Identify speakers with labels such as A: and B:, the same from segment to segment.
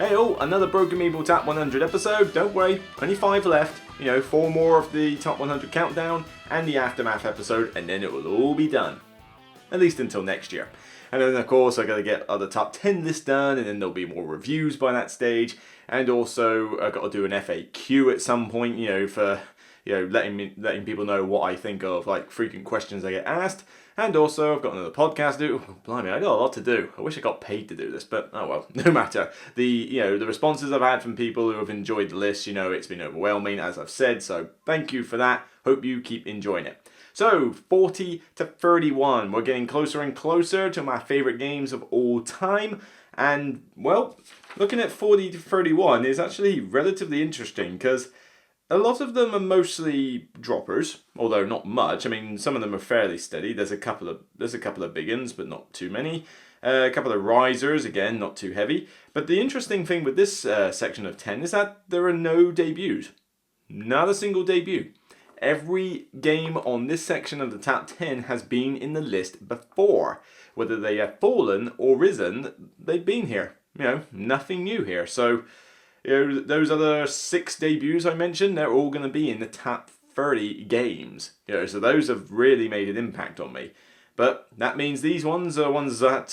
A: Hey, another Broken Meeple Top 100 episode. Don't worry, only 5 left. 4 more of the Top 100 countdown and the Aftermath episode, and then it will all be done. At least until next year. And then, of course, I gotta get other top 10 lists done, and then there'll be more reviews by that stage. And also, I gotta do an FAQ at some point, for letting people know what I think of like frequent questions I get asked. And also, I've got another podcast to do. Oh, blimey, I got a lot to do. I wish I got paid to do this, but oh well, no matter. The responses I've had from people who have enjoyed the list, it's been overwhelming, as I've said. So thank you for that. Hope you keep enjoying it. So 40 to 31, we're getting closer and closer to my favorite games of all time. And well, looking at 40 to 31 is actually relatively interesting because a lot of them are mostly droppers, although not much. I mean, some of them are fairly steady. There's a couple of big uns, but not too many. A couple of risers, again, not too heavy. But the interesting thing with this section of 10 is that there are no debuts. Not a single debut. Every game on this section of the top 10 has been in the list before. Whether they have fallen or risen, they've been here. Nothing new here. So those other 6 debuts I mentioned, they're all going to be in the top 30 games. So those have really made an impact on me. But that means these ones are ones that,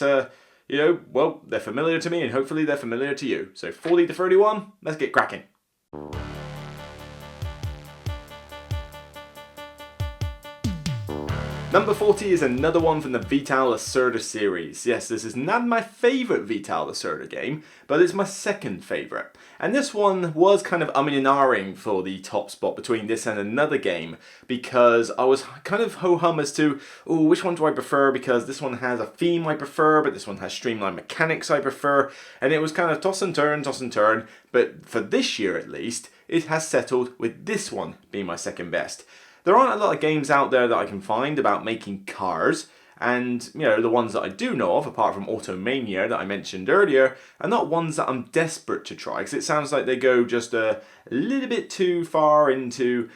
A: they're familiar to me and hopefully they're familiar to you. So 40 to 31, let's get cracking. Number 40 is another one from the Vital Lacerda series. Yes, this is not my favourite Vital Lacerda game, but it's my second favourite. And this one was kind of umming and ahhing for the top spot between this and another game, because I was kind of ho-hum as to, which one do I prefer, because this one has a theme I prefer, but this one has streamlined mechanics I prefer, and it was kind of toss and turn, but for this year at least, it has settled with this one being my second best. There aren't a lot of games out there that I can find about making cars, and the ones that I do know of, apart from Automania that I mentioned earlier, are not ones that I'm desperate to try, because it sounds like they go just a little bit too far into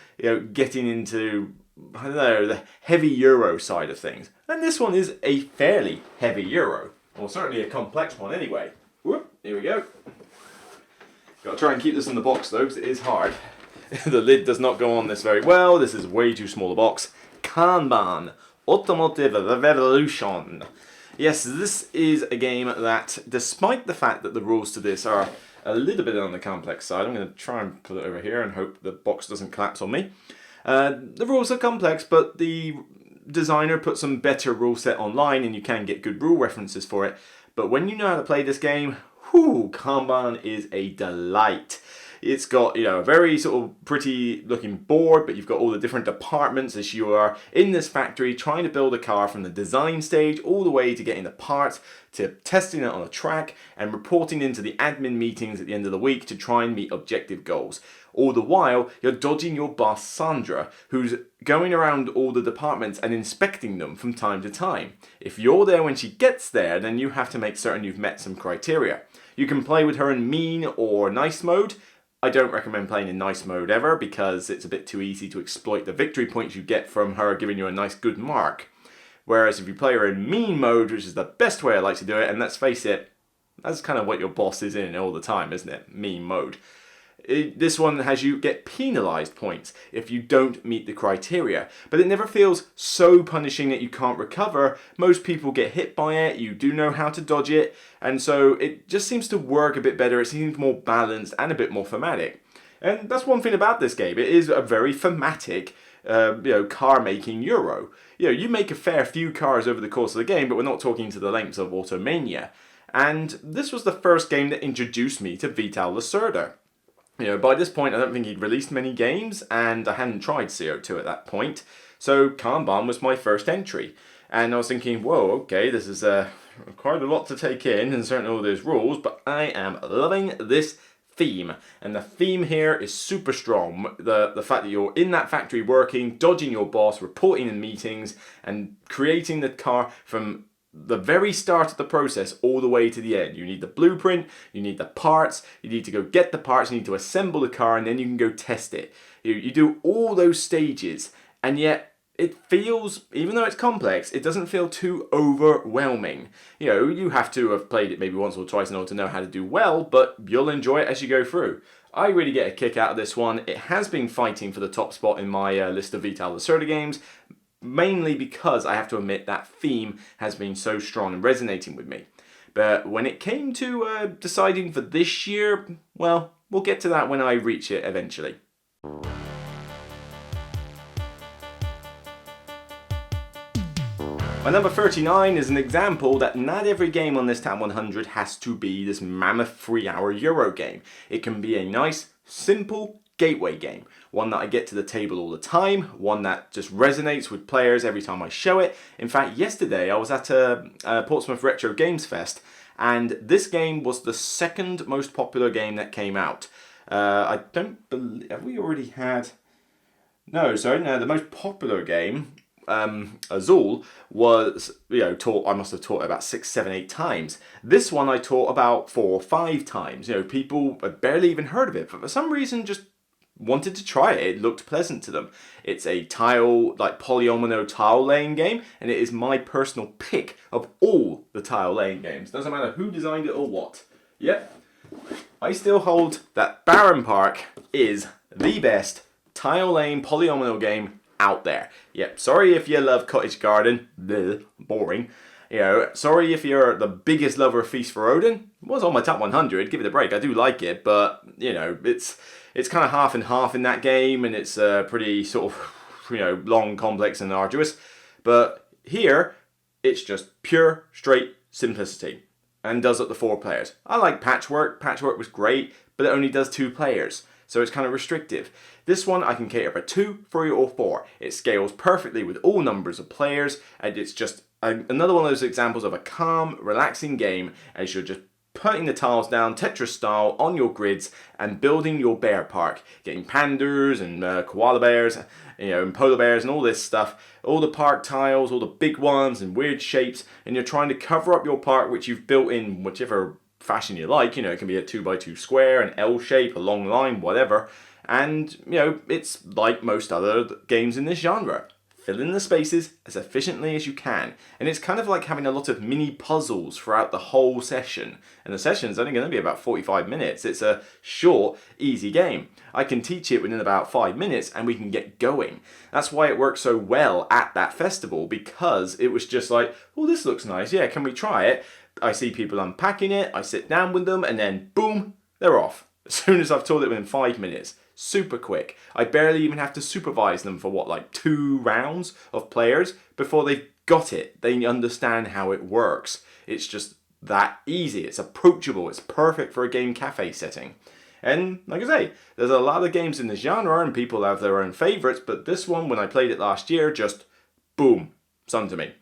A: getting into, I don't know, the heavy Euro side of things. And this one is a fairly heavy Euro, or certainly a complex one anyway. Whoop, here we go. Got to try and keep this in the box though, because it is hard. The lid does not go on this very well. This is way too small a box. Kanban, Automotive Revolution. Yes, this is a game that, despite the fact that the rules to this are a little bit on the complex side, I'm going to try and put it over here and hope the box doesn't collapse on me. The rules are complex, but the designer put some better rule set online and you can get good rule references for it. But when you know how to play this game, Kanban is a delight. It's got, a very sort of pretty looking board, but you've got all the different departments as you are in this factory trying to build a car from the design stage all the way to getting the parts, to testing it on a track and reporting into the admin meetings at the end of the week to try and meet objective goals. All the while, you're dodging your boss Sandra, who's going around all the departments and inspecting them from time to time. If you're there when she gets there, then you have to make certain you've met some criteria. You can play with her in mean or nice mode. I don't recommend playing in nice mode ever because it's a bit too easy to exploit the victory points you get from her giving you a nice good mark. Whereas if you play her in mean mode, which is the best way I like to do it, and let's face it, that's kind of what your boss is in all the time, isn't it? Mean mode. This one has you get penalised points if you don't meet the criteria, but it never feels so punishing that you can't recover. Most people get hit by it, you do know how to dodge it, and so it just seems to work a bit better. It seems more balanced and a bit more thematic. And that's one thing about this game. It is a very thematic car making Euro. You make a fair few cars over the course of the game, but we're not talking to the lengths of Automania. And this was the first game that introduced me to Vital Lacerda. By this point, I don't think he'd released many games, and I hadn't tried CO2 at that point. So Kanban was my first entry. And I was thinking, whoa, okay, this is quite a lot to take in, and certainly all those rules, but I am loving this theme. And the theme here is super strong. The fact that you're in that factory working, dodging your boss, reporting in meetings, and creating the car from the very start of the process all the way to the end. You need the blueprint, you need the parts, you need to go get the parts, you need to assemble the car, and then you can go test it. You do all those stages, and yet it feels, even though it's complex, it doesn't feel too overwhelming. You know, you have to have played it maybe once or twice in order to know how to do well, but you'll enjoy it as you go through. I really get a kick out of this one. It has been fighting for the top spot in my list of Vital Lacerda games, mainly because I have to admit that theme has been so strong and resonating with me. But when it came to deciding for this year, well, we'll get to that when I reach it eventually. My number 39 is an example that not every game on this Top 100 has to be this mammoth 3-hour Euro game. It can be a nice, simple gateway game. One that I get to the table all the time, one that just resonates with players every time I show it. In fact, yesterday I was at a Portsmouth Retro Games Fest, and this game was the second most popular game that came out. I don't believe, have we already had... No, the most popular game, Azul, was, taught, I must have taught it about 6, 7, 8 times. This one I taught about 4 or 5 times. People had barely even heard of it, but for some reason just wanted to try it. It looked pleasant to them. It's a tile, polyomino tile laying game, and it is my personal pick of all the tile laying games. Doesn't matter who designed it or what. Yep, I still hold that Baron Park is the best tile laying polyomino game out there. Yep, sorry if you love Cottage Garden, bleh, boring. Sorry if you're the biggest lover of Feast for Odin. It was on my top 100, give it a break. I do like it, but it's kind of half and half in that game, and it's pretty sort of long, complex, and arduous. But here, it's just pure, straight simplicity, and does up to 4 players. I like Patchwork. Patchwork was great, but it only does 2 players, so it's kind of restrictive. This one I can cater for 2, 3, or 4. It scales perfectly with all numbers of players, and it's just another one of those examples of a calm, relaxing game as you're just putting the tiles down Tetris style on your grids and building your bear park, getting pandas and koala bears, and polar bears and all this stuff, all the park tiles, all the big ones and weird shapes, and you're trying to cover up your park which you've built in whichever fashion you like. It can be a 2x2 square, an L shape, a long line, whatever. And, it's like most other games in this genre. Fill in the spaces as efficiently as you can. And it's kind of like having a lot of mini puzzles throughout the whole session. And the session is only going to be about 45 minutes. It's a short, easy game. I can teach it within about 5 minutes and we can get going. That's why it worked so well at that festival, because it was just like, oh, this looks nice. Yeah, can we try it? I see people unpacking it, I sit down with them, and then boom, they're off. As soon as I've taught it within 5 minutes. Super quick. I barely even have to supervise them for 2 rounds of players before they've got it. They understand how it works. It's just that easy. It's approachable. It's perfect for a game cafe setting. And like I say, there's a lot of games in the genre and people have their own favourites, but this one, when I played it last year, just boom, something to me.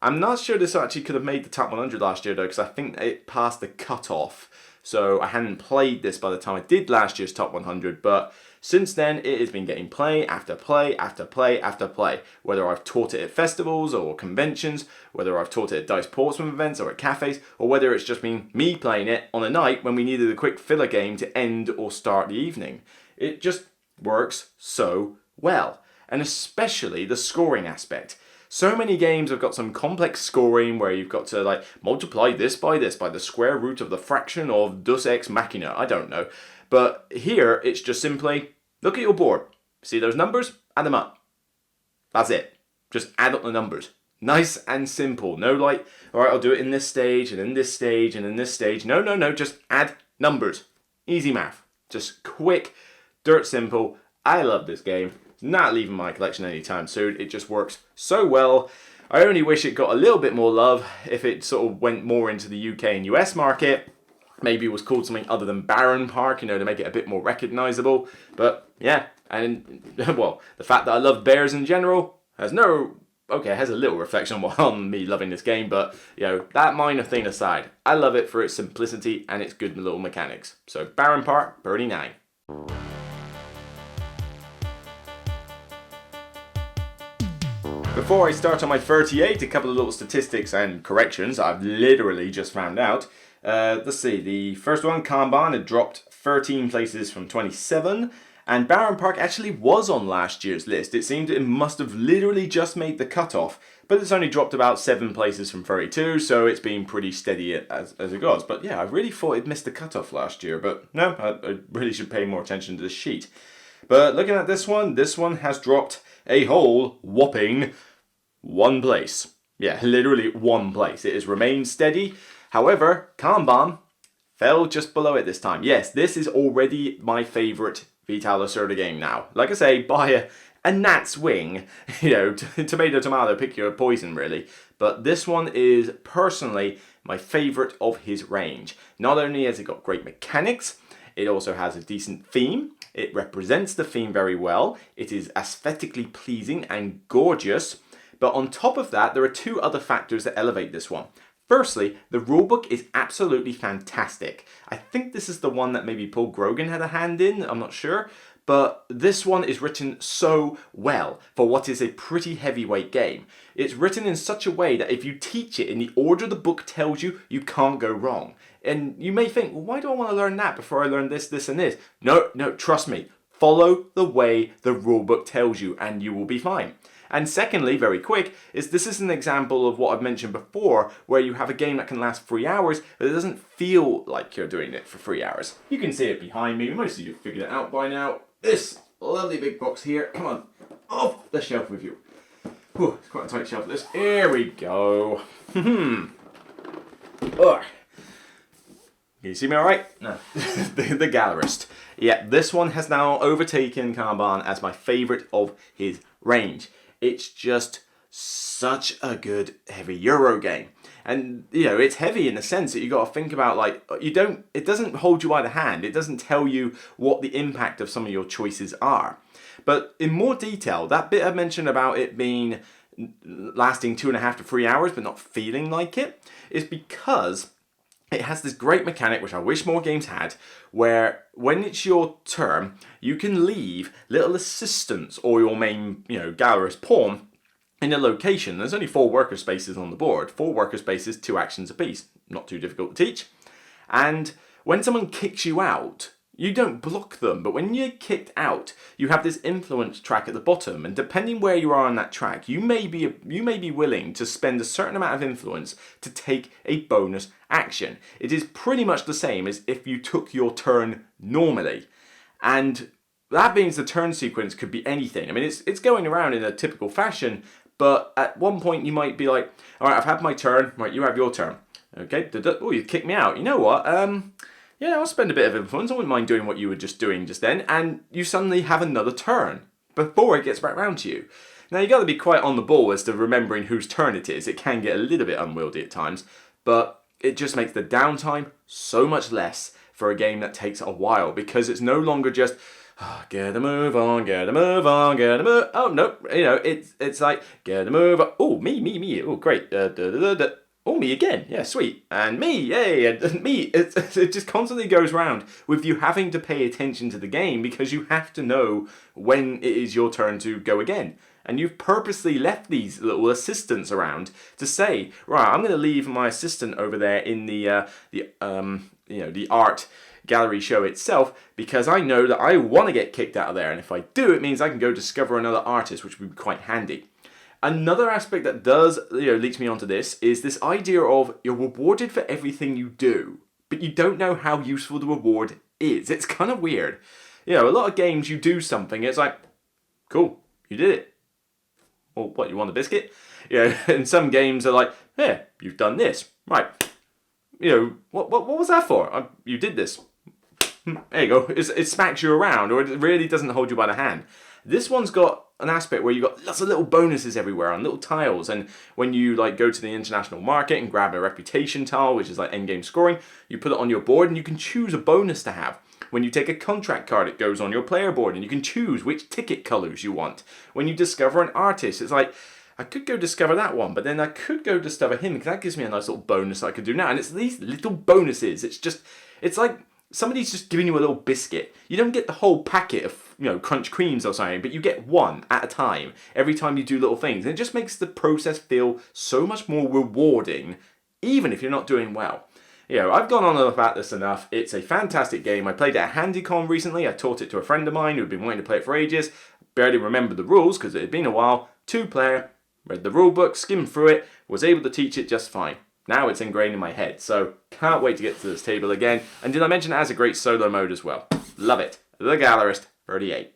A: I'm not sure this actually could have made the top 100 last year though, because I think it passed the cut-off. So I hadn't played this by the time I did last year's top 100, but since then it has been getting play after play after play after play. Whether I've taught it at festivals or conventions, whether I've taught it at Dice Portsmouth events or at cafes, or whether it's just been me playing it on a night when we needed a quick filler game to end or start the evening. It just works so well, and especially the scoring aspect. So many games have got some complex scoring where you've got to multiply this by the square root of the fraction of Deus Ex Machina. I don't know. But here it's just simply look at your board. See those numbers? Add them up. That's it. Just add up the numbers. Nice and simple. No all right, I'll do it in this stage and in this stage and in this stage. No. Just add numbers. Easy math. Just quick, dirt simple. I love this game. Not leaving my collection anytime soon. It just works so well. I only wish it got a little bit more love if it sort of went more into the UK and US market. Maybe it was called something other than Baron Park, to make it a bit more recognisable. But yeah, and well, the fact that I love bears in general has has a little reflection on me loving this game, but that minor thing aside, I love it for its simplicity and its good little mechanics. So Baron Park, 39. Before I start on my 38, a couple of little statistics and corrections I've literally just found out. Let's see, the first one, Kanban, had dropped 13 places from 27, And Barron Park actually was on last year's list. It seemed it must have literally just made the cutoff, but it's only dropped about 7 places from 32, so it's been pretty steady as it goes. But yeah, I really thought it missed the cutoff last year, but no, I really should pay more attention to this sheet. But looking at this one has dropped a whole whopping 1 place. Yeah, literally 1 place. It has remained steady. However, Kanban fell just below it this time. Yes, this is already my favourite Vital Lacerda game now. Like I say, by a gnat's wing. You know, tomato, tomato, pick your poison, really. But this one is personally my favourite of his range. Not only has it got great mechanics, it also has a decent theme. It represents the theme very well. It is aesthetically pleasing and gorgeous. But on top of that, there are 2 other factors that elevate this one. Firstly, the rulebook is absolutely fantastic. I think this is the one that maybe Paul Grogan had a hand in, I'm not sure. But this one is written so well for what is a pretty heavyweight game. It's written in such a way that if you teach it in the order the book tells you, you can't go wrong. And you may think, well, why do I want to learn that before I learn this, this, and this? No, trust me. Follow the way the rulebook tells you and you will be fine. And secondly, very quick, this is an example of what I've mentioned before, where you have a game that can last 3 hours, but it doesn't feel like you're doing it for 3 hours. You can see it behind me. Most of you have figured it out by now. This lovely big box here. Come on, off the shelf with you. Whew, it's quite a tight shelf, this. Here we go. Can you see me all right? No. the Gallierist. Yeah, this one has now overtaken Kanban as my favourite of his range. It's just such a good heavy Euro game. And, you know, it's heavy in the sense that you got to think about, like, it doesn't hold you by the hand. It doesn't tell you what the impact of some of your choices are. But in more detail, that bit I mentioned about it being lasting 2.5 to 3 hours but not feeling like it is because it has this great mechanic, which I wish more games had, where when it's your turn, you can leave little assistants or your main, Gallierist pawn in a location. There's only 4 worker spaces on the board. 4 worker spaces, 2 actions apiece. Not too difficult to teach. And when someone kicks you out, you don't block them, but when you're kicked out, you have this influence track at the bottom, and depending where you are on that track, you may be willing to spend a certain amount of influence to take a bonus action. It is pretty much the same as if you took your turn normally, and that means the turn sequence could be anything. I mean, it's going around in a typical fashion, but at one point you might be like, all right, I've had my turn, right, you have your turn. Okay, oh, you kicked me out. You know what? Yeah, I'll spend a bit of influence. I wouldn't mind doing what you were just doing just then. And you suddenly have another turn before it gets back round to you. Now, you got to be quite on the ball as to remembering whose turn it is. It can get a little bit unwieldy at times, but it just makes the downtime so much less for a game that takes a while, because it's no longer just, get a move on, get a move on, get a move. Oh, no, it's like, get a move on. Oh, me. Oh, great. Oh, me again. Yeah, sweet. And me, yay. And me. It just constantly goes round with you having to pay attention to the game because you have to know when it is your turn to go again. And you've purposely left these little assistants around to say, right, I'm going to leave my assistant over there in the art gallery show itself because I know that I want to get kicked out of there. And if I do, it means I can go discover another artist, which would be quite handy. Another aspect that does leads me onto this is this idea of you're rewarded for everything you do, but you don't know how useful the reward is. It's kind of weird. A lot of games you do something, it's like, cool, you did it. Well, what, you want a biscuit? And some games are like, yeah, you've done this. Right. What was that for? You did this. There you go. It smacks you around, or it really doesn't hold you by the hand. This one's got an aspect where you've got lots of little bonuses everywhere on little tiles, and when you go to the international market and grab a reputation tile, which is like endgame scoring, you put it on your board and you can choose a bonus to have. When you take a contract card, it goes on your player board and you can choose which ticket colours you want. When you discover an artist, it's like, I could go discover that one, but then I could go discover him because that gives me a nice little bonus I could do now. And it's these little bonuses. It's like somebody's just giving you a little biscuit. You don't get the whole packet of crunch creams or something, but you get one at a time every time you do little things. And it just makes the process feel so much more rewarding, even if you're not doing well. I've gone on about this enough. It's a fantastic game. I played it at HandyCon recently. I taught it to a friend of mine who'd been wanting to play it for ages. Barely remembered the rules because it had been a while. 2-player, read the rule book, skimmed through it, was able to teach it just fine. Now it's ingrained in my head, so can't wait to get to this table again. And did I mention it has a great solo mode as well? Love it. The Gallierist 38.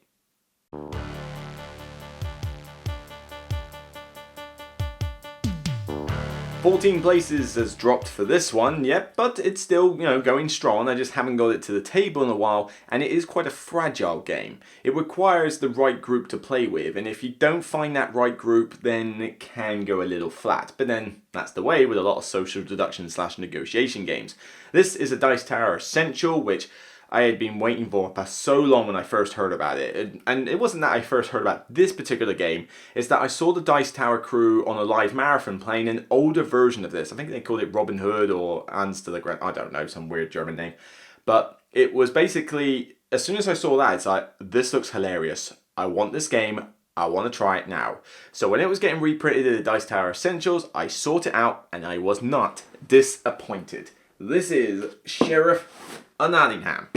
A: 14 places has dropped for this one, yep, but it's still, going strong. I just haven't got it to the table in a while, and it is quite a fragile game. It requires the right group to play with, and if you don't find that right group, then it can go a little flat. But then, that's the way with a lot of social deduction / negotiation games. This is a Dice Tower Essential, which I had been waiting for so long when I first heard about it. And it wasn't that I first heard about this particular game, it's that I saw the Dice Tower crew on a live marathon playing an older version of this. I think they called it Robin Hood or Ans to the Grand, I don't know, some weird German name. But it was basically, as soon as I saw that, it's like, this looks hilarious. I want this game. I want to try it now. So when it was getting reprinted in the Dice Tower Essentials, I sought it out and I was not disappointed. This is Sheriff of Nottingham.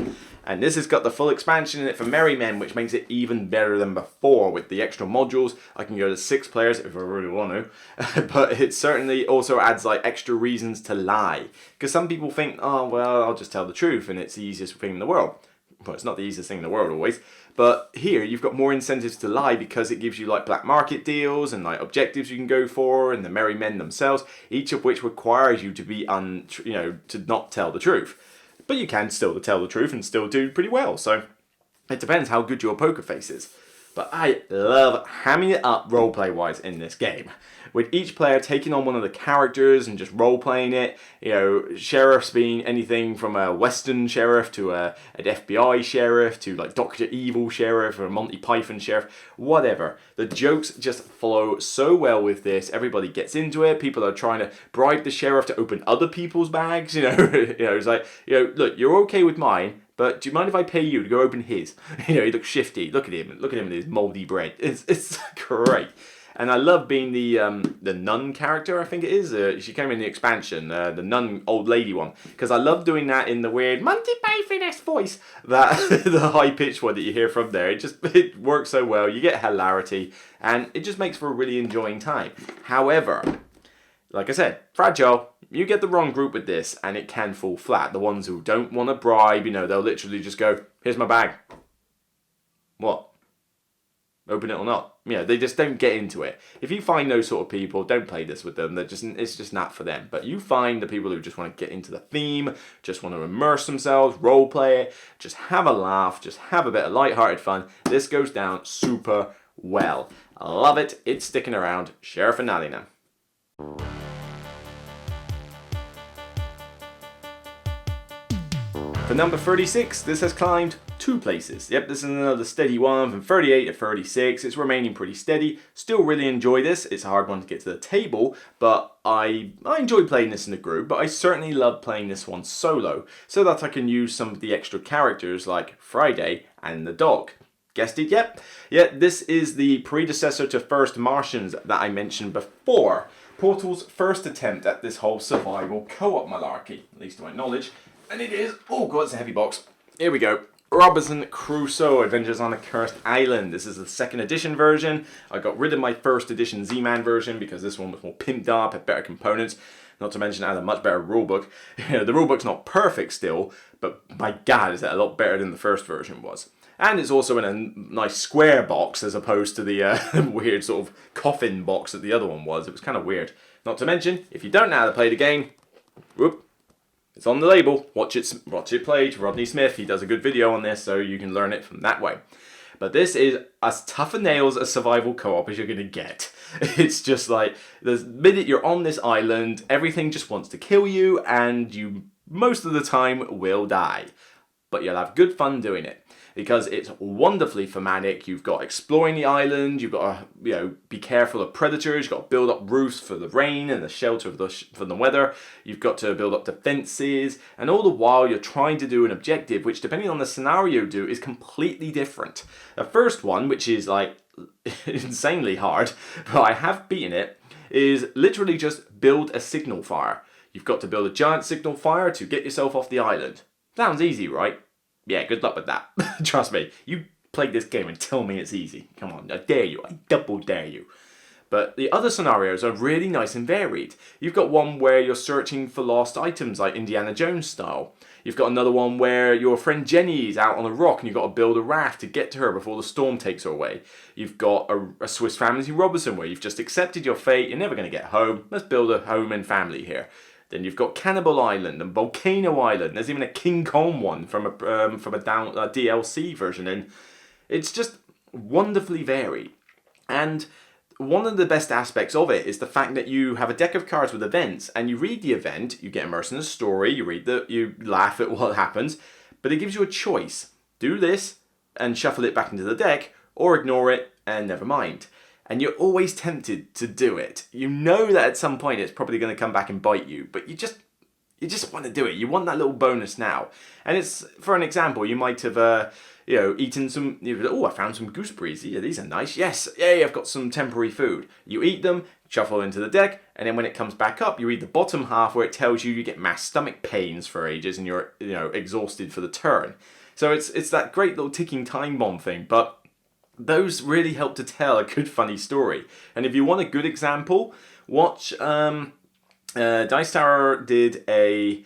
A: And this has got the full expansion in it for Merry Men, which makes it even better than before with the extra modules. I can go to 6 players if I really want to. But it certainly also adds like extra reasons to lie. Because some people think, oh, well, I'll just tell the truth and it's the easiest thing in the world. Well, it's not the easiest thing in the world always. But here you've got more incentives to lie because it gives you like black market deals and like objectives you can go for and the Merry Men themselves, each of which requires you to be to not tell the truth. But you can still tell the truth and still do pretty well. So it depends how good your poker face is. But I love hamming it up roleplay wise in this game. With each player taking on one of the characters and just role-playing it. Sheriffs being anything from a Western sheriff to an FBI sheriff to like Dr. Evil sheriff or a Monty Python sheriff, whatever. The jokes just flow so well with this. Everybody gets into it. People are trying to bribe the sheriff to open other people's bags. It's like, look, you're okay with mine, but do you mind if I pay you to go open his? He looks shifty. Look at him and his moldy bread. It's great. And I love being the nun character, I think it is. She came in the expansion, the nun old lady one. Because I love doing that in the weird Monty Python-esque voice. That the high-pitched one that you hear from there. It works so well. You get hilarity. And it just makes for a really enjoying time. However, like I said, fragile. You get the wrong group with this and it can fall flat. The ones who don't want to bribe, they'll literally just go, here's my bag. What? Open it or not? They just don't get into it. If you find those sort of people, don't play this with them. It's just not for them. But you find the people who just want to get into the theme, just want to immerse themselves, role play it, just have a laugh, just have a bit of light-hearted fun. This goes down super well. I love it. It's sticking around. Sheriff of Nottingham. For number 36, this has climbed 2 places. Yep, this is another steady one from 38 to 36. It's remaining pretty steady. Still really enjoy this. It's a hard one to get to the table, but I enjoy playing this in a group, but I certainly love playing this one solo, so that I can use some of the extra characters like Friday and the dog. Guessed it yet? Yeah, this is the predecessor to First Martians that I mentioned before. Portal's first attempt at this whole survival co-op malarkey, at least to my knowledge. And it is, oh god, it's a heavy box. Here we go. Robinson Crusoe, Adventures on a Cursed Island. This is the 2nd edition version. I got rid of my 1st edition Z-Man version because this one was more pimped up, had better components. Not to mention it had a much better rulebook. The rulebook's not perfect still, but my god, is it a lot better than the first version was. And it's also in a nice square box as opposed to the weird sort of coffin box that the other one was. It was kind of weird. Not to mention, if you don't know how to play the game, whoop, it's on the label. Watch it played. Rodney Smith, he does a good video on this, so you can learn it from that way. But this is as tough a nails a survival co-op as you're going to get. It's just like, the minute you're on this island, everything just wants to kill you, and you most of the time will die. But you'll have good fun doing it. Because it's wonderfully thematic. You've got exploring the island, you've got to be careful of predators, you've got to build up roofs for the rain and the shelter from the weather, you've got to build up defences, and all the while you're trying to do an objective which, depending on the scenario you do, is completely different. The first one, which is like insanely hard, but I have beaten it, is literally just build a signal fire. You've got to build a giant signal fire to get yourself off the island. Sounds easy, right? Yeah, good luck with that. Trust me, you play this game and tell me it's easy. Come on, I dare you, I double dare you. But the other scenarios are really nice and varied. You've got one where you're searching for lost items like Indiana Jones style. You've got another one where your friend Jenny is out on a rock and you've got to build a raft to get to her before the storm takes her away. You've got a Swiss Family Robinson where you've just accepted your fate, you're never going to get home, let's build a home and family here. Then you've got Cannibal Island and Volcano Island. There's even a King Kong one from a DLC version, and it's just wonderfully varied. And one of the best aspects of it is the fact that you have a deck of cards with events, and you read the event, you get immersed in the story, you laugh at what happens, but it gives you a choice. Do this and shuffle it back into the deck, or ignore it and never mind. And you're always tempted to do it. You know that at some point it's probably going to come back and bite you, but you just want to do it. You want that little bonus now. And it's, for an example, you might have eaten some, I found some gooseberries. Yeah, these are nice. Yes, yay, I've got some temporary food. You eat them, shuffle into the deck, and then when it comes back up, you read the bottom half where it tells you get mass stomach pains for ages and you're exhausted for the turn. So it's that great little ticking time bomb thing, but those really help to tell a good funny story. And if you want a good example, watch Dice Tower did a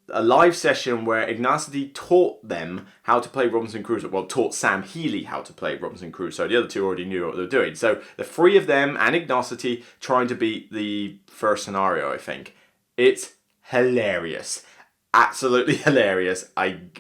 A: live session where Ignacity taught them how to play Robinson Crusoe. Well, taught Sam Healy how to play Robinson Crusoe. The other two already knew what they were doing. So the three of them and Ignacity trying to beat the first scenario, I think. It's hilarious. Absolutely hilarious. I'm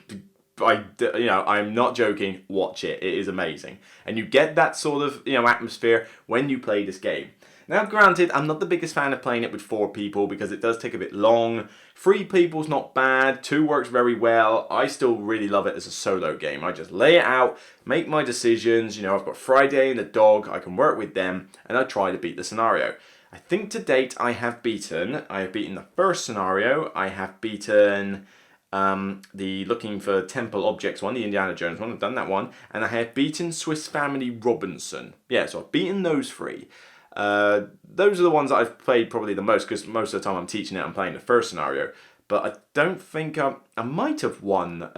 A: not joking. Watch it. It is amazing. And you get that sort of, atmosphere when you play this game. Now, granted, I'm not the biggest fan of playing it with 4 people because it does take a bit long. 3 people's not bad. 2 works very well. I still really love it as a solo game. I just lay it out, make my decisions. I've got Friday and the dog. I can work with them, and I try to beat the scenario. I think to date I have beaten the first scenario. I have beaten the looking for temple objects one, the Indiana Jones one. I've done that one, and I have beaten Swiss Family Robinson. Yeah, so I've beaten those 3. Those are the ones that I've played probably the most, because most of the time I'm teaching it, I'm playing the first scenario. But I don't think I might have won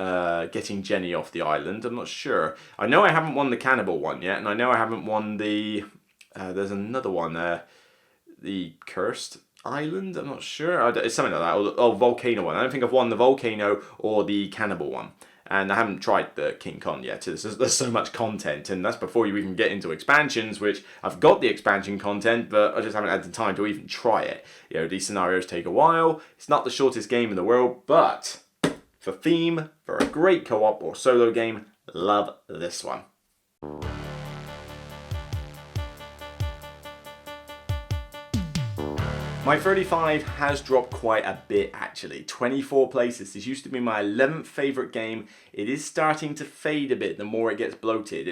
A: getting Jenny off the island. I'm not sure. I know I haven't won the Cannibal one yet, and I know I haven't won the. There's another one there, the Cursed Island. I'm not sure. It's something like that. Or Volcano one. I don't think I've won the Volcano or the Cannibal one. And I haven't tried the King Kong yet. There's so much content, and that's before you even get into expansions, which I've got the expansion content, but I just haven't had the time to even try it. These scenarios take a while. It's not the shortest game in the world, but for theme, for a great co-op or solo game, love this one. My 35 has dropped quite a bit actually, 24 places. This used to be my 11th favourite game. It is starting to fade a bit the more it gets bloated.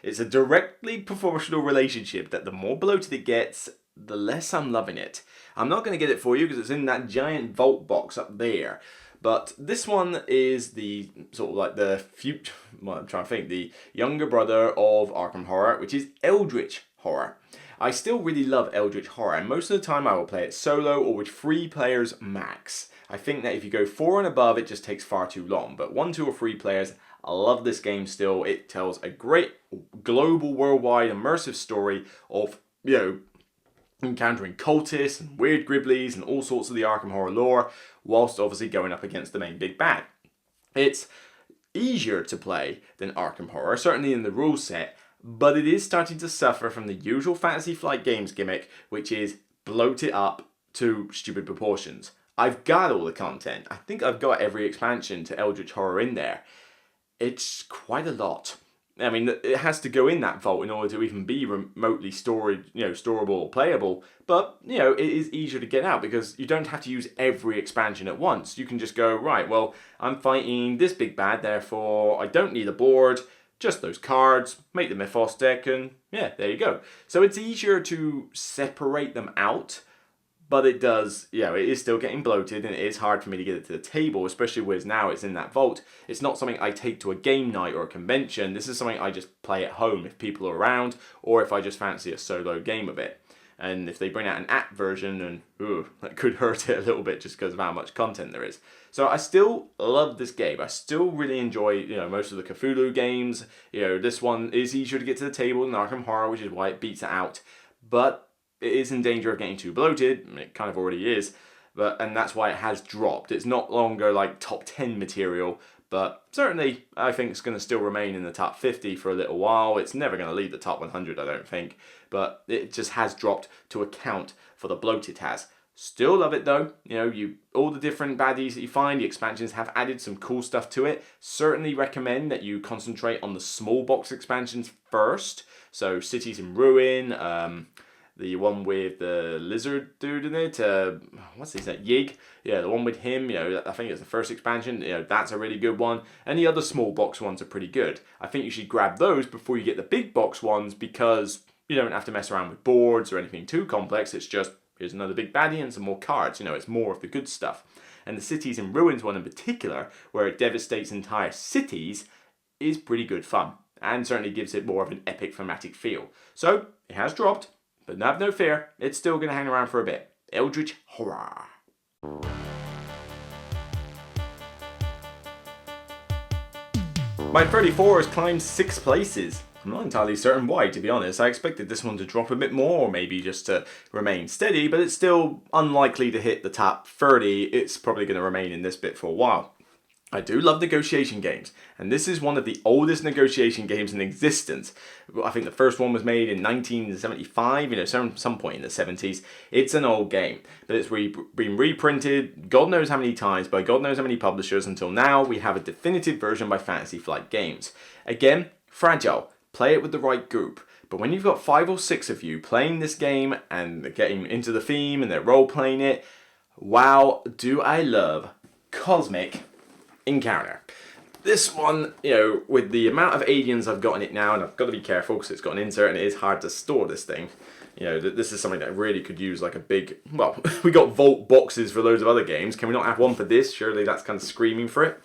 A: It's a directly proportional relationship that the more bloated it gets, the less I'm loving it. I'm not going to get it for you because it's in that giant vault box up there. But this one is the sort of like the future, the younger brother of Arkham Horror, which is Eldridge Horror. I still really love Eldritch Horror, and most of the time I will play it solo or with 3 players max. I think that if you go 4 and above, it just takes far too long, but 1, 2 or 3 players, I love this game still. It tells a great global, worldwide, immersive story of, encountering cultists and weird gribblies and all sorts of the Arkham Horror lore, whilst obviously going up against the main big bad. It's easier to play than Arkham Horror, certainly in the rule set, but it is starting to suffer from the usual Fantasy Flight Games gimmick, which is bloat it up to stupid proportions. I've got all the content. I think I've got every expansion to Eldritch Horror in there. It's quite a lot. I mean, it has to go in that vault in order to even be remotely storable or playable. But, it is easier to get out because you don't have to use every expansion at once. You can just go, right, well, I'm fighting this big bad, therefore I don't need a board. Just those cards, make the Mythos deck, and yeah, there you go. So it's easier to separate them out, but it does, it is still getting bloated, and it is hard for me to get it to the table, especially with now it's in that vault. It's not something I take to a game night or a convention. This is something I just play at home if people are around, or if I just fancy a solo game of it. And if they bring out an app version, and that could hurt it a little bit just because of how much content there is. So I still love this game. I still really enjoy, most of the Cthulhu games. This one is easier to get to the table than Arkham Horror, which is why it beats it out. But it is in danger of getting too bloated. It kind of already is. And that's why it has dropped. It's not longer like top 10 material, but certainly I think it's going to still remain in the top 50 for a little while. It's never going to leave the top 100, I don't think. But it just has dropped to account for the bloat it has. Still love it though. All the different baddies that you find, the expansions have added some cool stuff to it. Certainly recommend that you concentrate on the small box expansions first. So Cities in Ruin, the one with the lizard dude in it, what's his name? Yig. Yeah, the one with him, I think it's the first expansion. That's a really good one. And the other small box ones are pretty good. I think you should grab those before you get the big box ones because you don't have to mess around with boards or anything too complex. It's just, here's another big baddie and some more cards. It's more of the good stuff. And the Cities in Ruins one in particular, where it devastates entire cities, is pretty good fun. And certainly gives it more of an epic thematic feel. So, it has dropped. But have no fear, it's still going to hang around for a bit. Eldridge Horror. My 34 has climbed 6 places. I'm not entirely certain why, to be honest. I expected this one to drop a bit more, or maybe just to remain steady, but it's still unlikely to hit the top 30. It's probably going to remain in this bit for a while. I do love negotiation games, and this is one of the oldest negotiation games in existence. I think the first one was made in 1975, some point in the 70s. It's an old game, but it's been reprinted God knows how many times by God knows how many publishers until now we have a definitive version by Fantasy Flight Games. Again, fragile. Play it with the right group. But when you've got 5 or 6 of you playing this game and getting into the theme and they're role-playing it, wow, do I love Cosmic Encounter. This one, with the amount of aliens I've got in it now, and I've got to be careful because it's got an insert and it is hard to store this thing. This is something that I really could use like a big, we got vault boxes for loads of other games. Can we not have one for this? Surely that's kind of screaming for it.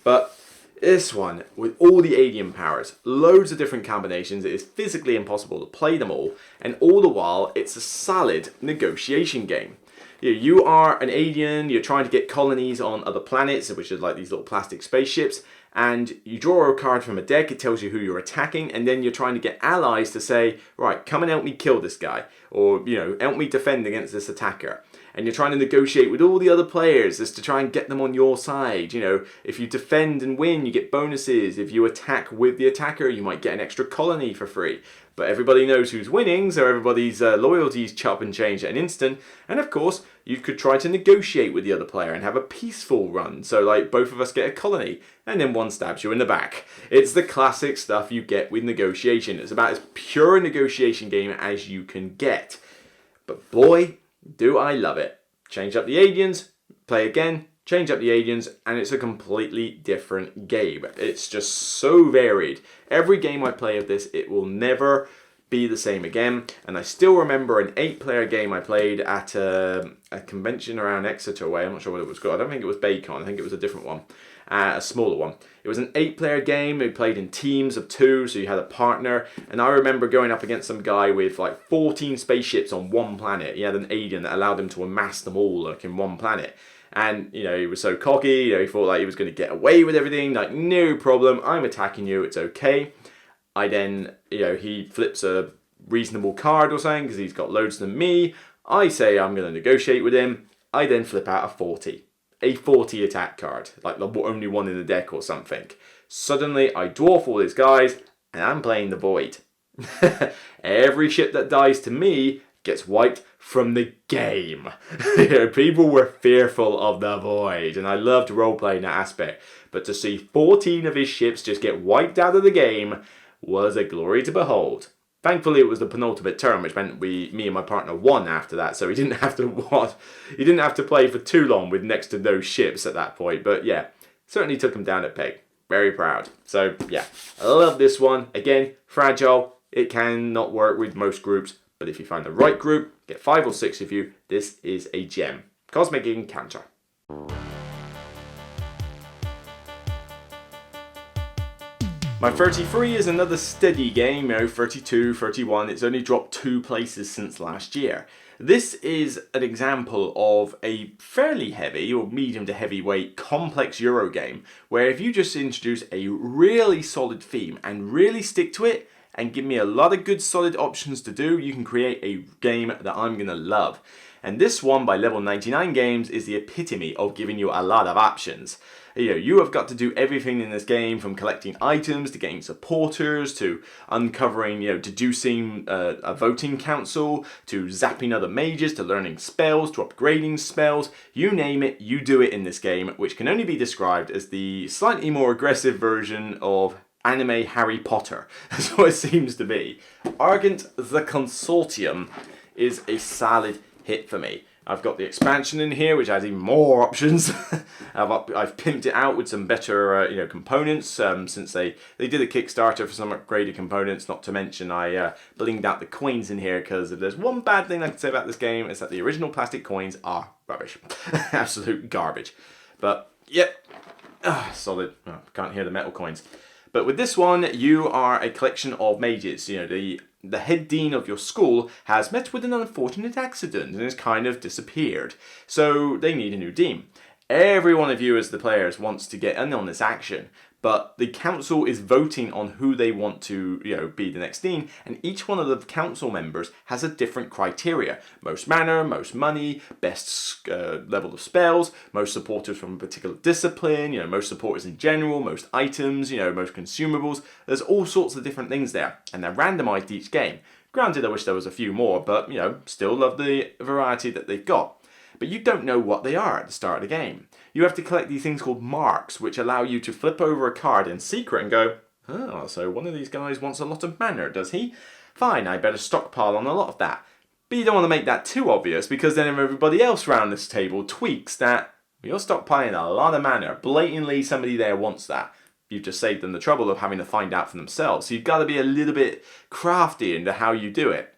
A: But this one, with all the alien powers, loads of different combinations, it is physically impossible to play them all, and all the while, it's a solid negotiation game. You are an alien, you're trying to get colonies on other planets, which is like these little plastic spaceships, and you draw a card from a deck, it tells you who you're attacking, and then you're trying to get allies to say, right, come and help me kill this guy, or, help me defend against this attacker. And you're trying to negotiate with all the other players as to try and get them on your side. If you defend and win, you get bonuses. If you attack with the attacker, you might get an extra colony for free. But everybody knows who's winning, so everybody's loyalties chop and change at an instant. And of course, you could try to negotiate with the other player and have a peaceful run. So like both of us get a colony, and then one stabs you in the back. It's the classic stuff you get with negotiation. It's about as pure a negotiation game as you can get. But boy, do I love it. Change up the aliens, play again, change up the aliens, and it's a completely different game. It's just so varied. Every game I play of this, it will never be the same again. And I still remember an 8-player game I played at a convention around Exeter way. I'm not sure what it was called. I don't think it was Bacon. I think it was a different one. A smaller one. It was an 8-player game. We played in teams of 2, so you had a partner. And I remember going up against some guy with like 14 spaceships on one planet. He had an alien that allowed him to amass them all like in one planet. And, he was so cocky, he thought like he was going to get away with everything. Like, no problem, I'm attacking you, it's okay. I then, he flips a reasonable card or something because he's got loads than me. I say I'm going to negotiate with him. I then flip out a 40. A 40 attack card, like the only one in the deck or something. Suddenly, I dwarf all these guys, and I'm playing the Void. Every ship that dies to me gets wiped from the game. People were fearful of the Void, and I loved role-playing that aspect. But to see 14 of his ships just get wiped out of the game was a glory to behold. Thankfully, it was the penultimate turn, which meant me and my partner won after that, so he didn't have to play for too long with next to no ships at that point. But yeah, certainly took him down a peg. Very proud. So yeah, I love this one. Again, fragile. It can not work with most groups, but if you find the right group, get 5 or 6 of you, this is a gem. Cosmic Encounter. My 33 is another steady game, 32, 31, it's only dropped 2 places since last year. This is an example of a fairly heavy or medium to heavyweight complex Euro game where if you just introduce a really solid theme and really stick to it and give me a lot of good solid options to do, you can create a game that I'm going to love. And this one by Level 99 Games is the epitome of giving you a lot of options. You have got to do everything in this game from collecting items to getting supporters to uncovering, deducing a voting council to zapping other mages to learning spells to upgrading spells. You name it, you do it in this game, which can only be described as the slightly more aggressive version of anime Harry Potter. That's what it seems to be. Argent the Consortium is a solid hit for me. I've got the expansion in here, which has even more options. I've pimped it out with some better, components. Since they did a Kickstarter for some upgraded components. Not to mention, I blinged out the coins in here because if there's one bad thing I can say about this game, it's that the original plastic coins are rubbish, absolute garbage. But yep, solid. Oh, can't hear the metal coins. But with this one, you are a collection of mages. The head dean of your school has met with an unfortunate accident and has kind of disappeared. So they need a new dean. Every one of you as the players wants to get in on this action, but the council is voting on who they want to, be the next dean, and each one of the council members has a different criteria. Most mana, most money, best level of spells, most supporters from a particular discipline, most supporters in general, most items, most consumables. There's all sorts of different things there, and they're randomized each game. Granted, I wish there was a few more, but, still love the variety that they've got. But you don't know what they are at the start of the game. You have to collect these things called marks, which allow you to flip over a card in secret and go, oh, so one of these guys wants a lot of mana, does he? Fine, I better stockpile on a lot of that. But you don't want to make that too obvious, because then if everybody else around this table tweaks that, you're stockpiling a lot of mana. Blatantly, somebody there wants that. You've just saved them the trouble of having to find out for themselves. So you've got to be a little bit crafty into how you do it.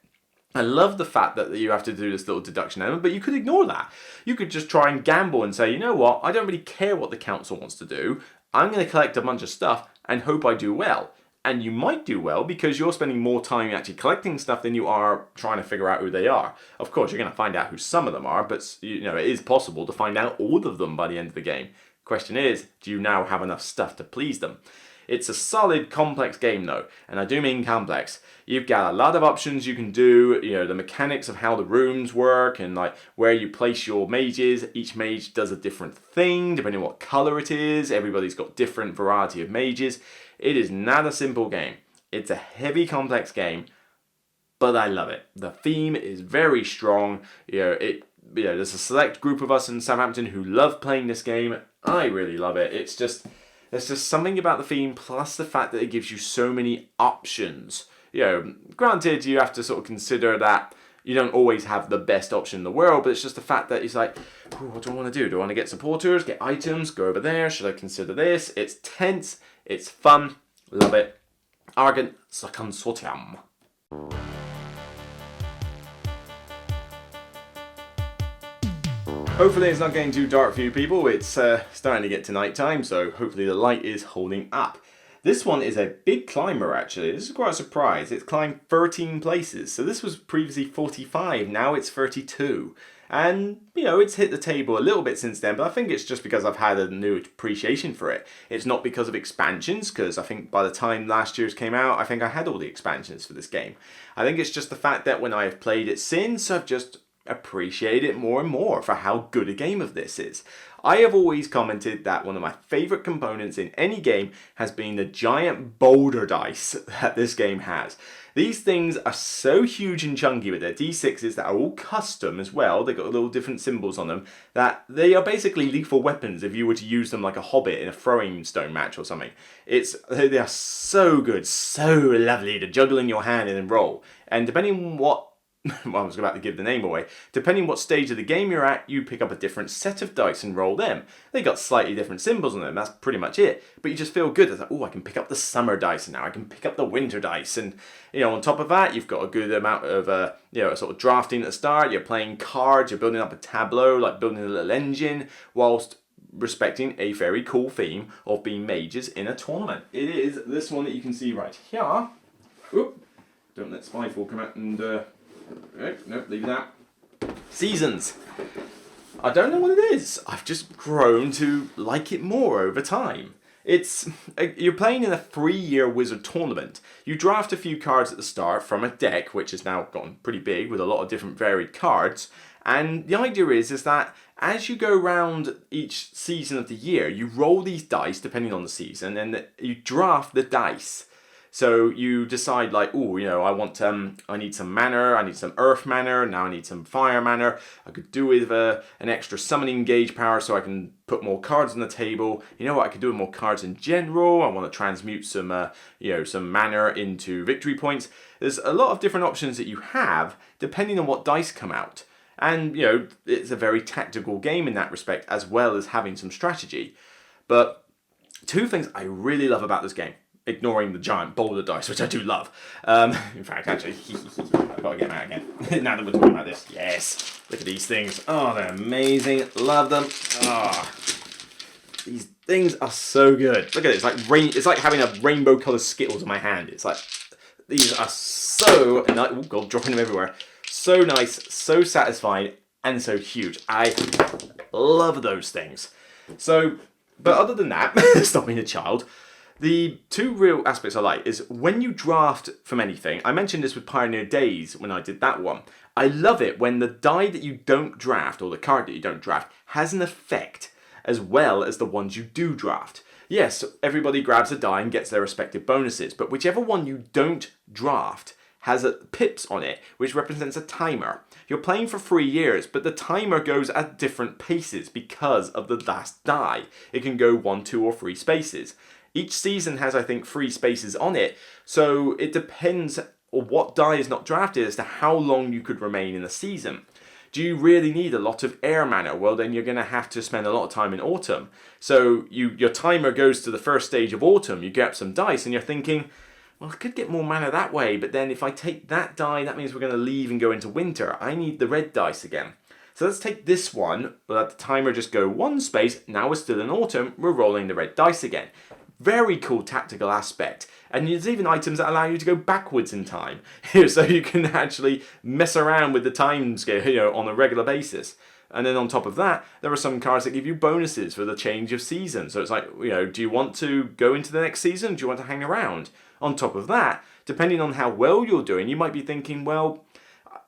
A: I love the fact that you have to do this little deduction element, but you could ignore that. You could just try and gamble and say, you know what, I don't really care what the council wants to do. I'm going to collect a bunch of stuff and hope I do well. And you might do well because you're spending more time actually collecting stuff than you are trying to figure out who they are. Of course, you're going to find out who some of them are, but it is possible to find out all of them by the end of the game. Question is, do you now have enough stuff to please them? It's a solid, complex game though, and I do mean complex. You've got a lot of options you can do, the mechanics of how the rooms work and like where you place your mages. Each mage does a different thing depending on what color it is. Everybody's got different variety of mages. It is not a simple game. It's a heavy, complex game, but I love it. The theme is very strong. There's a select group of us in Southampton who love playing this game. I really love it. There's just something about the theme, plus the fact that it gives you so many options. Granted, you have to sort of consider that you don't always have the best option in the world, but it's just the fact that it's like, what do I want to do? Do I want to get supporters, get items, go over there? Should I consider this? It's tense, it's fun, love it. Argent the Consortium. Hopefully it's not getting too dark for you people. It's starting to get to night time, so hopefully the light is holding up. This one is a big climber actually. This is quite a surprise. It's climbed 13 places. So this was previously 45, now it's 32. And, it's hit the table a little bit since then, but I think it's just because I've had a new appreciation for it. It's not because of expansions, because I think by the time last year's came out, I think I had all the expansions for this game. I think it's just the fact that when I've played it since, I've just appreciate it more and more for how good a game of this is. I have always commented that one of my favourite components in any game has been the giant boulder dice that this game has. These things are so huge and chunky with their D6s that are all custom as well. They've got little different symbols on them that they are basically lethal weapons if you were to use them like a hobbit in a throwing stone match or something. They are so good, so lovely to juggle in your hand and then roll. And depending on what well, I was about to give the name away. Depending what stage of the game you're at, you pick up a different set of dice and roll them. They got slightly different symbols on them, that's pretty much it. But you just feel good. It's like, I can pick up the summer dice now. I can pick up the winter dice. And, on top of that, you've got a good amount of, sort of drafting at the start. You're playing cards. You're building up a tableau, like building a little engine, whilst respecting a very cool theme of being mages in a tournament. It is this one that you can see right here. Oop, don't let Spyfall come out and... nope, leave that. Seasons. I don't know what it is. I've just grown to like it more over time. You're playing in a 3-year Wizard tournament. You draft a few cards at the start from a deck, which has now gotten pretty big with a lot of different varied cards. And the idea is that as you go around each season of the year, you roll these dice depending on the season, and you draft the dice. So you decide like, oh, you know, I need some mana, I need some earth mana, now I need some fire mana. I could do with an extra summoning gauge power so I can put more cards on the table. You know what, I could do with more cards in general. I want to transmute some mana into victory points. There's a lot of different options that you have depending on what dice come out. And, you know, it's a very tactical game in that respect, as well as having some strategy. But two things I really love about this game, ignoring the giant boulder dice, which I do love. In fact, actually, I've got to get them out again. Now that we're talking about this, yes. Look at these things. Oh, they're amazing. Love them. Oh, these things are so good. Look at it. It's like having a rainbow-coloured Skittles in my hand. It's like, these are so nice. Oh, God, dropping them everywhere. So nice, so satisfying, and so huge. I love those things. So, but other than that, stop being a child. The two real aspects I like is when you draft from anything. I mentioned this with Pioneer Days when I did that one. I love it when the die that you don't draft, or the card that you don't draft, has an effect as well as the ones you do draft. Yes, everybody grabs a die and gets their respective bonuses, but whichever one you don't draft has pips on it, which represents a timer. You're playing for 3 years, but the timer goes at different paces because of the last die. It can go 1, 2, or 3 spaces. Each season has, I think, 3 spaces on it, so it depends on what die is not drafted as to how long you could remain in the season. Do you really need a lot of air mana? Well, then you're going to have to spend a lot of time in autumn. So your timer goes to the first stage of autumn, you get up some dice, and you're thinking, well, I could get more mana that way, but then if I take that die, that means we're going to leave and go into winter. I need the red dice again. So let's take this one, we'll let the timer just go 1 space, now we're still in autumn, we're rolling the red dice again. Very cool tactical aspect. And there's even items that allow you to go backwards in time. So you can actually mess around with the time scale, on a regular basis. And then on top of that, there are some cards that give you bonuses for the change of season. So it's like, do you want to go into the next season? Do you want to hang around? On top of that, depending on how well you're doing, you might be thinking, well,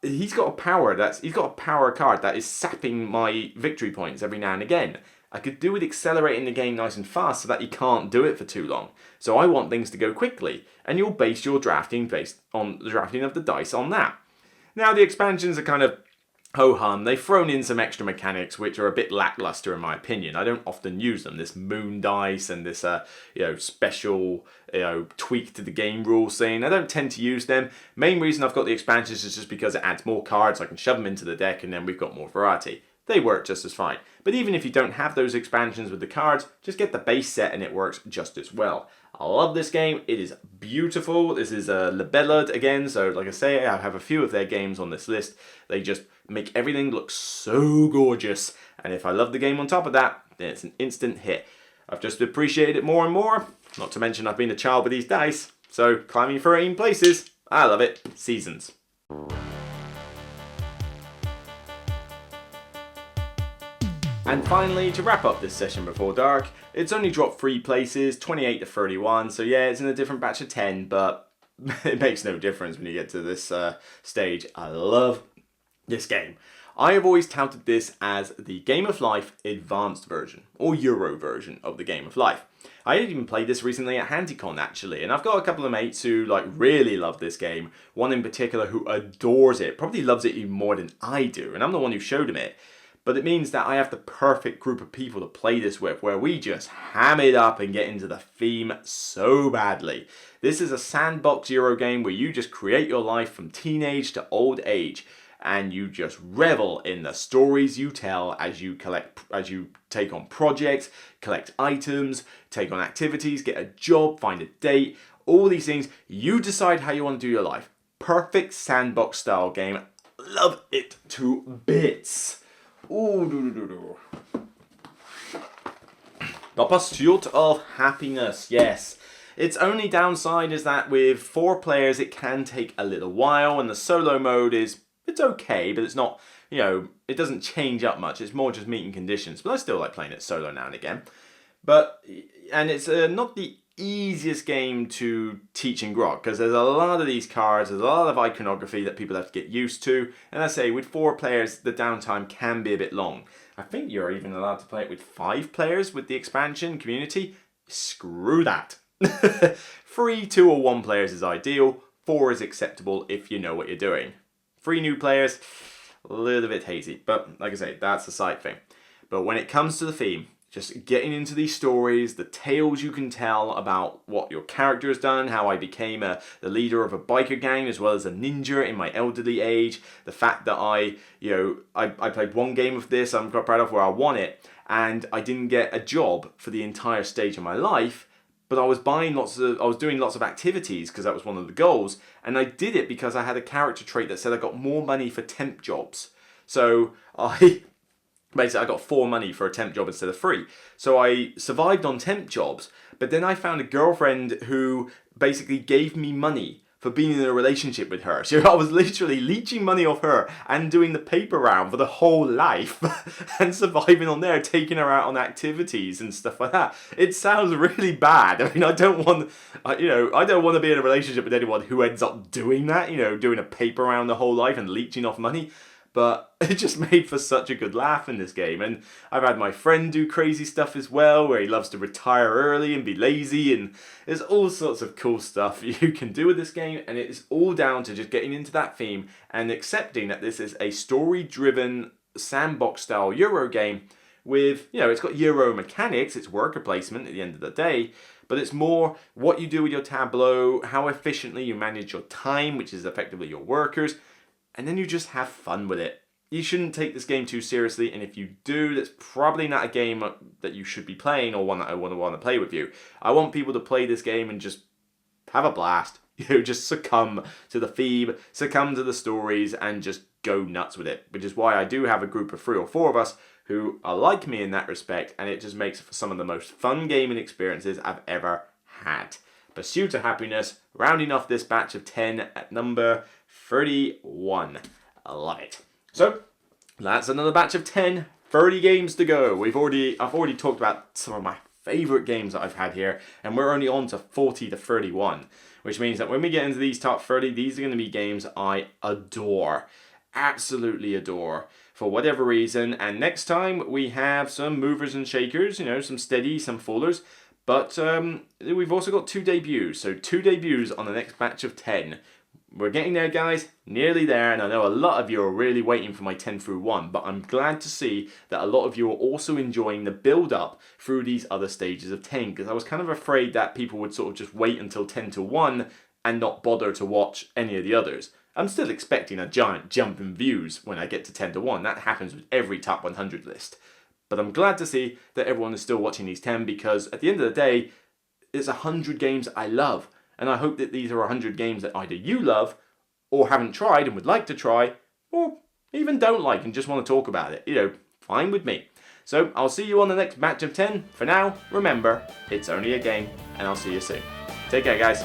A: he's got a power card that is sapping my victory points every now and again. I could do with accelerating the game nice and fast so that you can't do it for too long. So I want things to go quickly, and you'll base your drafting based on the drafting of the dice on that. Now the expansions are kind of ho-hum. They've thrown in some extra mechanics which are a bit lackluster in my opinion. I don't often use them. This moon dice and this special tweak to the game rules thing. I don't tend to use them. Main reason I've got the expansions is just because it adds more cards. I can shove them into the deck and then we've got more variety. They work just as fine. But even if you don't have those expansions with the cards, just get the base set and it works just as well. I love this game. It is beautiful. This is Libellud again. So like I say, I have a few of their games on this list. They just make everything look so gorgeous. And if I love the game on top of that, then it's an instant hit. I've just appreciated it more and more. Not to mention I've been a child with these dice. So climbing 13 places. I love it. Seasons. And finally, to wrap up this session before dark, it's only dropped 3 places, 28 to 31, so yeah, it's in a different batch of 10, but it makes no difference when you get to this stage. I love this game. I have always touted this as the Game of Life advanced version, or Euro version of the Game of Life. I even played this recently at HandyCon actually, and I've got a couple of mates who really love this game. One in particular who adores it, probably loves it even more than I do, and I'm the one who showed him it. But it means that I have the perfect group of people to play this with, where we just ham it up and get into the theme so badly. This is a sandbox Euro game where you just create your life from teenage to old age, and you just revel in the stories you tell as you take on projects, collect items, take on activities, get a job, find a date, all these things. You decide how you want to do your life. Perfect sandbox style game. Love it to bits. Ooh, The Pursuit of Happiness, yes. Its only downside is that with 4 players it can take a little while, and the solo mode it's okay, but it's not, it doesn't change up much. It's more just meeting conditions, but I still like playing it solo now and again. And it's not the easiest game to teach in Grok, because there's a lot of these cards, there's a lot of iconography that people have to get used to, and I say with 4 players the downtime can be a bit long. I think you're even allowed to play it with 5 players with the expansion community. Screw that. 3, 2 or 1 players is ideal, 4 is acceptable if you know what you're doing. 3 new players, a little bit hazy, but like I say, that's the side thing. But when it comes to the theme, just getting into these stories, the tales you can tell about what your character has done, how I became the leader of a biker gang as well as a ninja in my elderly age, the fact that I played one game of this I'm quite proud of where I won it, and I didn't get a job for the entire stage of my life, but I was doing lots of activities because that was one of the goals, and I did it because I had a character trait that said I got more money for temp jobs. So basically, I got 4 money for a temp job instead of 3. So I survived on temp jobs, but then I found a girlfriend who basically gave me money for being in a relationship with her. So I was literally leeching money off her and doing the paper round for the whole life and surviving on there, taking her out on activities and stuff like that. It sounds really bad. I mean, I don't want to be in a relationship with anyone who ends up doing that, doing a paper round the whole life and leeching off money. But it just made for such a good laugh in this game. And I've had my friend do crazy stuff as well, where he loves to retire early and be lazy, and there's all sorts of cool stuff you can do with this game, and it's all down to just getting into that theme and accepting that this is a story-driven sandbox-style Euro game with, it's got Euro mechanics, it's worker placement at the end of the day, but it's more what you do with your tableau, how efficiently you manage your time, which is effectively your workers, and then you just have fun with it. You shouldn't take this game too seriously, and if you do, that's probably not a game that you should be playing or one that I want to play with you. I want people to play this game and just have a blast. Just succumb to the theme, succumb to the stories, and just go nuts with it. Which is why I do have a group of 3 or 4 of us who are like me in that respect, and it just makes for some of the most fun gaming experiences I've ever had. Pursuit of Happiness, rounding off this batch of 10 at number 31. I love it. So, that's another batch of 10, 30 games to go. I've already talked about some of my favourite games that I've had here, and we're only on to 40 to 31, which means that when we get into these top 30, these are going to be games I adore. Absolutely adore. For whatever reason, and next time we have some movers and shakers, some steadies, some fallers, but we've also got 2 debuts, so 2 debuts on the next batch of 10. We're getting there, guys, nearly there, and I know a lot of you are really waiting for my 10 through 1, but I'm glad to see that a lot of you are also enjoying the build-up through these other stages of 10, because I was kind of afraid that people would sort of just wait until 10 to 1 and not bother to watch any of the others. I'm still expecting a giant jump in views when I get to 10 to 1. That happens with every top 100 list. But I'm glad to see that everyone is still watching these 10, because at the end of the day, it's 100 games I love. And I hope that these are 100 games that either you love, or haven't tried and would like to try, or even don't like and just want to talk about it. Fine with me. So I'll see you on the next batch of 10. For now, remember, it's only a game, and I'll see you soon. Take care, guys.